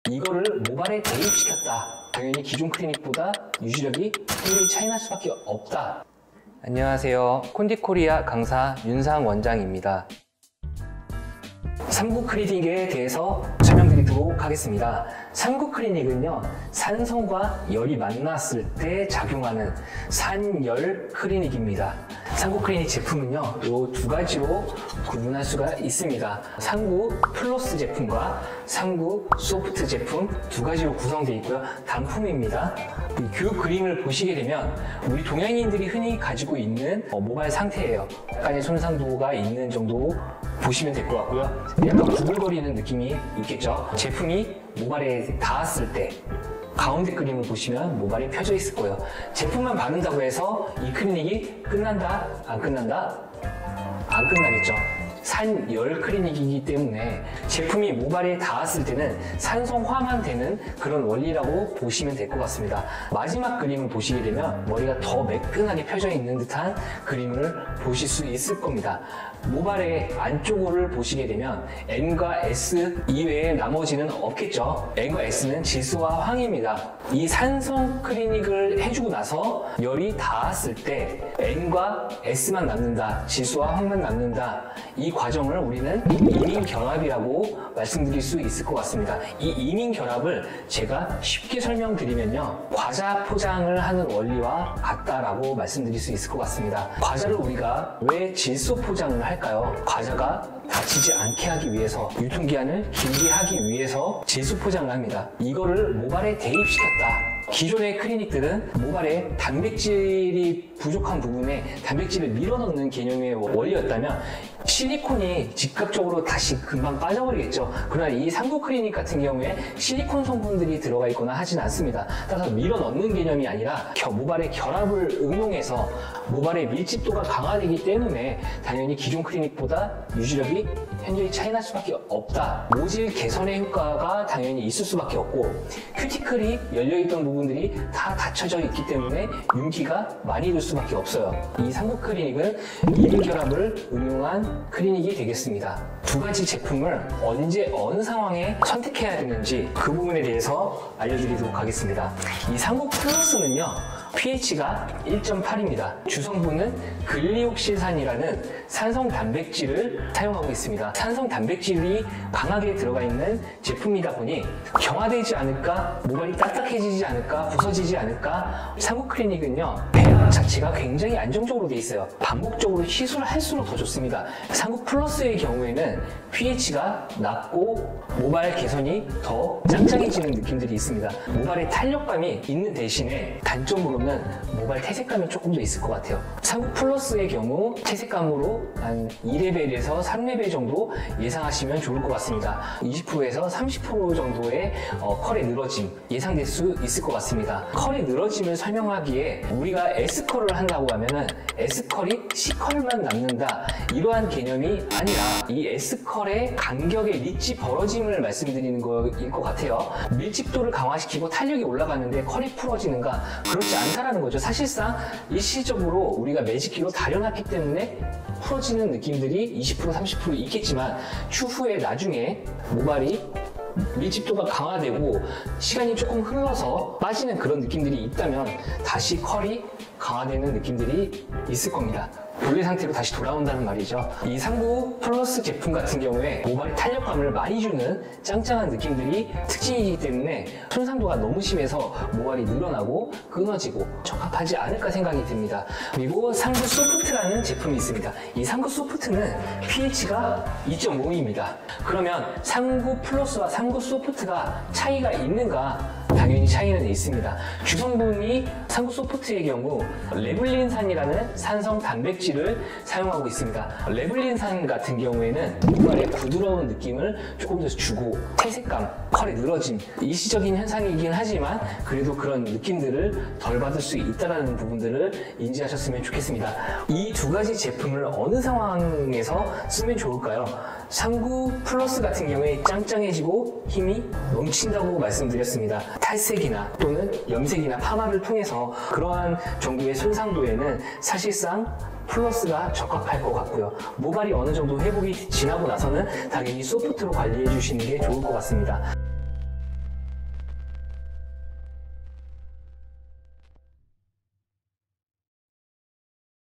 이거를 모발에 대입시켰다. 당연히 기존 클리닉보다 유지력이 굉장히 차이 날 수밖에 없다. 안녕하세요. 콘디코리아 강사 윤상 원장입니다. 삼구 클리닉에 대해서 설명드리도록 하겠습니다. 삼구 클리닉은요, 산성과 열이 만났을 때 작용하는 산열 클리닉입니다. 삼구 클리닉 제품은요, 이 두 가지로 구분할 수가 있습니다. 삼구 플러스 제품과 삼구 소프트 제품 두 가지로 구성되어 있고요. 단품입니다. 그 그림을 보시게 되면 우리 동양인들이 흔히 가지고 있는 모발 상태예요. 약간의 손상도가 있는 정도 보시면 될 것 같고요. 약간 부글거리는 느낌이 있겠죠. 제품이 모발에 닿았을 때 가운데 그림을 보시면 모발이 펴져 있을 거예요. 제품만 바른다고 해서 이 클리닉이 끝난다? 안 끝난다? 안 끝나겠죠. 산열 클리닉이기 때문에 제품이 모발에 닿았을 때는 산성화만 되는 그런 원리라고 보시면 될 것 같습니다. 마지막 그림을 보시게 되면 머리가 더 매끈하게 펴져 있는 듯한 그림을 보실 수 있을 겁니다. 모발의 안쪽을 보시게 되면 N과 S 이외에 나머지는 없겠죠. N과 S는 질소와 황입니다. 이 산성 클리닉을 해주고 나서 열이 닿았을 때 N과 S만 남는다, 질소와 황만 남는다. 이 과정을 우리는 이민결합이라고 말씀드릴 수 있을 것 같습니다. 이 이민결합을 제가 쉽게 설명드리면요, 과자 포장을 하는 원리와 같다라고 말씀드릴 수 있을 것 같습니다. 과자를 우리가 왜 질소 포장을 할까요? 과자가 다치지 않게 하기 위해서, 유통기한을 길게 하기 위해서 질소 포장을 합니다. 이거를 모발에 대입시켰다. 기존의 클리닉들은 모발에 단백질이 부족한 부분에 단백질을 밀어넣는 개념의 원리였다면 실리콘이 즉각적으로 다시 금방 빠져버리겠죠. 그러나 이 삼구 클리닉 같은 경우에 실리콘 성분들이 들어가 있거나 하진 않습니다. 따라서 밀어넣는 개념이 아니라 모발의 결합을 응용해서 모발의 밀집도가 강화되기 때문에 당연히 기존 클리닉보다 유지력이 현저히 차이 날 수밖에 없다. 모질 개선의 효과가 당연히 있을 수밖에 없고, 큐티클이 열려있던 부분들이 다 닫혀져 있기 때문에 윤기가 많이 들 수밖에 없어요. 이 삼구 클리닉은 이민결합을 응용한 클리닉이 되겠습니다. 두 가지 제품을 언제 어느 상황에 선택해야 되는지 그 부분에 대해서 알려드리도록 하겠습니다. 이 삼구 플러스는요, pH가 1.8입니다. 주성분은 글리옥실산이라는 산성 단백질을 사용하고 있습니다. 산성 단백질이 강하게 들어가 있는 제품이다 보니 경화되지 않을까, 모발이 딱딱해지지 않을까, 부서지지 않을까. 삼구 클리닉은요, 배합 자체가 굉장히 안정적으로 되어 있어요. 반복적으로 시술을 할수록 더 좋습니다. 삼구 플러스의 경우에는 pH가 낮고 모발 개선이 더 짱짱해지는 느낌들이 있습니다. 모발의 탄력감이 있는 대신에 단점으로는 모발 퇴색감이 조금 더 있을 것 같아요. 삼구 플러스의 경우 퇴색감으로 한 2레벨에서 3레벨 정도 예상하시면 좋을 것 같습니다. 20%에서 30% 정도의 컬의 늘어짐 예상될 수 있을 것 같습니다. 컬의 늘어짐을 설명하기에 우리가 S컬을 한다고 하면은 S컬이 C컬만 남는다, 이러한 개념이 아니라 이 S컬의 간격의 밀집 벌어짐을 말씀드리는 거일 것 같아요. 밀집도를 강화시키고 탄력이 올라가는데 컬이 풀어지는가? 그렇지 않다라는 거죠. 사실상 일시적으로 우리가 매직기로 다려놨기 때문에 풀어지는 느낌들이 20% 30% 있겠지만 추후에 나중에 모발이 밀집도가 강화되고 시간이 조금 흘러서 빠지는 그런 느낌들이 있다면 다시 컬이 강화되는 느낌들이 있을 겁니다. 본래 상태로 다시 돌아온다는 말이죠. 이 삼구 플러스 제품 같은 경우에 모발의 탄력감을 많이 주는 짱짱한 느낌들이 특징이기 때문에 손상도가 너무 심해서 모발이 늘어나고 끊어지고 적합하지 않을까 생각이 듭니다. 그리고 삼구 소프트라는 제품이 있습니다. 이 삼구 소프트는 pH가 2.5입니다. 그러면 삼구 플러스와 삼구 소프트가 차이가 있는가? 당연히 차이는 있습니다. 주성분이 삼구 소프트의 경우 레블린산이라는 산성 단백질을 사용하고 있습니다. 레블린산 같은 경우에는 모발의 부드러운 느낌을 조금 더 주고 퇴색감, 컬의 늘어짐, 일시적인 현상이긴 하지만 그래도 그런 느낌들을 덜 받을 수 있다는 부분들을 인지하셨으면 좋겠습니다. 이 두 가지 제품을 어느 상황에서 쓰면 좋을까요? 삼구 플러스 같은 경우에 짱짱해지고 힘이 넘친다고 말씀드렸습니다. 탈색이나 또는 염색이나 파마를 통해서 그러한 정도의 손상도에는 사실상 플러스가 적합할 것 같고요. 모발이 어느 정도 회복이 지나고 나서는 당연히 소프트로 관리해 주시는 게 좋을 것 같습니다.